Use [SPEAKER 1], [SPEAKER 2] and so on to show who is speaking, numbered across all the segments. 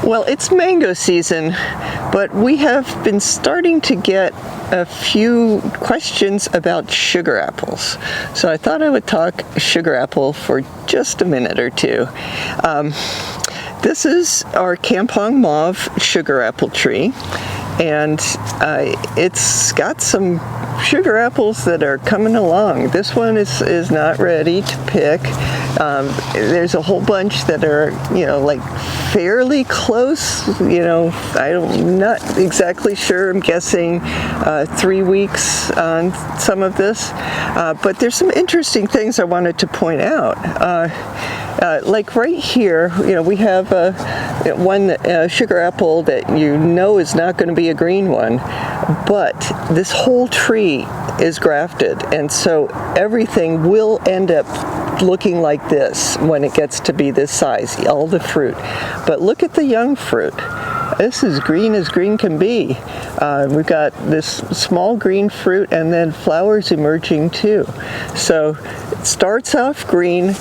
[SPEAKER 1] Well, it's mango season, but we have been starting to get a few questions about sugar apples. So I thought I would talk sugar apple for just a minute or two. This is our Kampong Mauve sugar apple tree, and it's got some sugar apples that are coming along. This one is not ready to pick. There's a whole bunch that are, like fairly close. I'm not exactly sure. I'm guessing 3 weeks on some of this. But there's some interesting things I wanted to point out. Like right here, we have one sugar apple that is not going to be a green one, but this whole tree is grafted, and so everything will end up looking like this when it gets to be this size, all the fruit. But look at the young fruit. This is green as green can be. We've got this small green fruit and then flowers emerging too. So it starts off green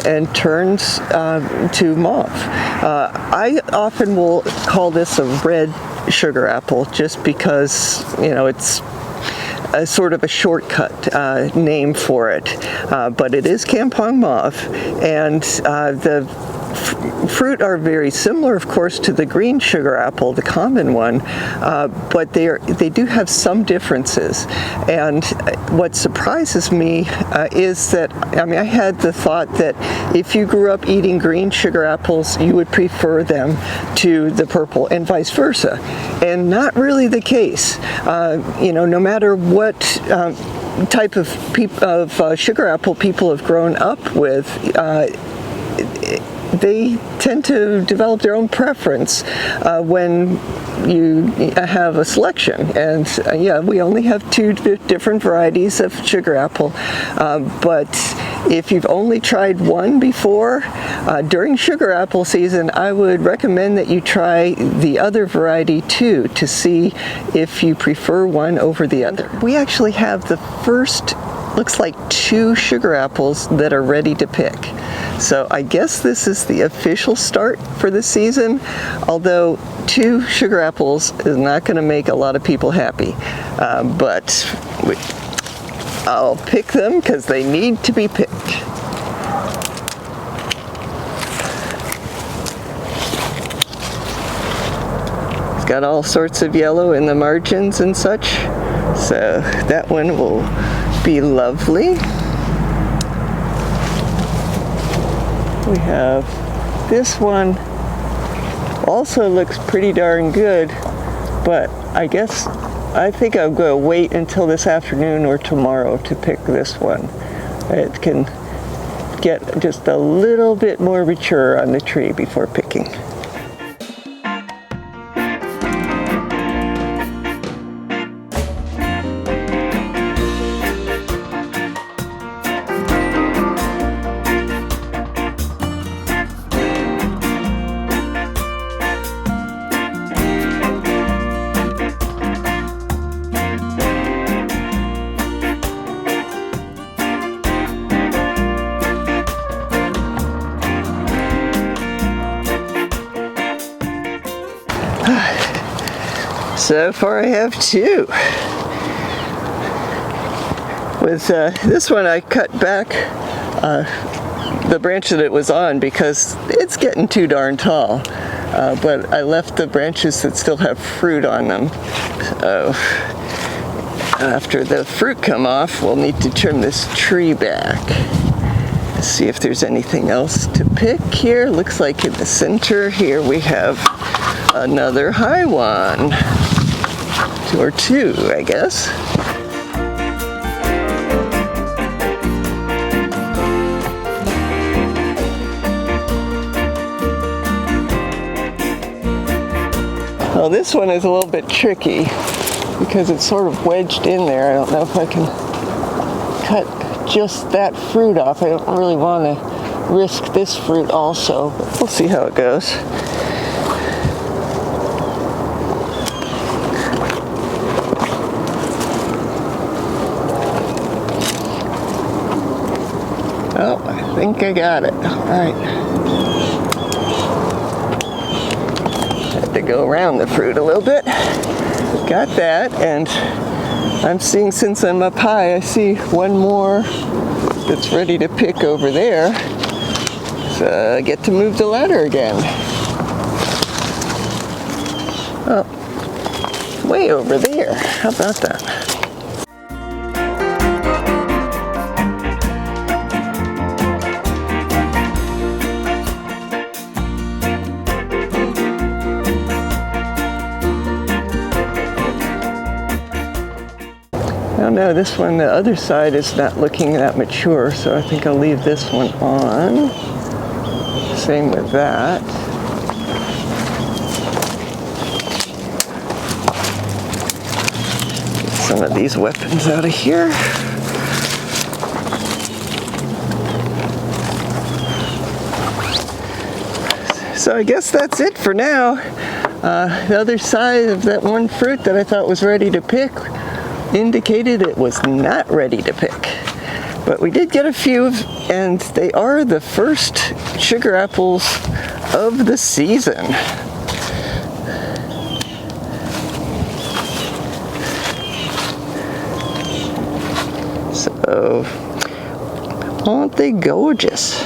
[SPEAKER 1] and turns to mauve. I often will call this a red sugar apple just because, it's a sort of a shortcut name for it. But it is Kampong Mauve, and the fruit are very similar, of course, to the green sugar apple, the common one, but they do have some differences. And what surprises me is that, I had the thought that if you grew up eating green sugar apples, you would prefer them to the purple, and vice versa. And not really the case. No matter what type of sugar apple people have grown up with, they tend to develop their own preference when you have a selection. And we only have 2 different varieties of sugar apple. But if you've only tried one before, during sugar apple season, I would recommend that you try the other variety too, to see if you prefer one over the other. We actually have the first, looks like 2 sugar apples that are ready to pick. So I guess this is the official start for the season, although 2 sugar apples is not going to make a lot of people happy. But I'll pick them because they need to be picked. It's got all sorts of yellow in the margins and such, so that one will be lovely. We have this one, also looks pretty darn good, but I think I'm going to wait until this afternoon or tomorrow to pick this one. It can get just a little bit more mature on the tree before picking. So far I have 2. With this one I cut back the branch that it was on because it's getting too darn tall. But I left the branches that still have fruit on them. So after the fruit come off, we'll need to trim this tree back. Let's see if there's anything else to pick here. Looks like in the center here we have another high one. 2 or 2, I guess. Well, this one is a little bit tricky because it's sort of wedged in there. I don't know if I can cut just that fruit off. I don't really want to risk this fruit also, but we'll see how it goes. Oh, I think I got it. All right. to go around the fruit a little bit. Got that, and I'm seeing, since I'm up high, I see one more that's ready to pick over there. So I get to move the ladder again. Oh, way over there. How about that? Oh no, this one, the other side is not looking that mature, so I think I'll leave this one on. Same with that. Get some of these weapons out of here. So I guess that's it for now. The other side of that one fruit that I thought was ready to pick indicated it was not ready to pick. But we did get a few, and they are the first sugar apples of the season. So, aren't they gorgeous?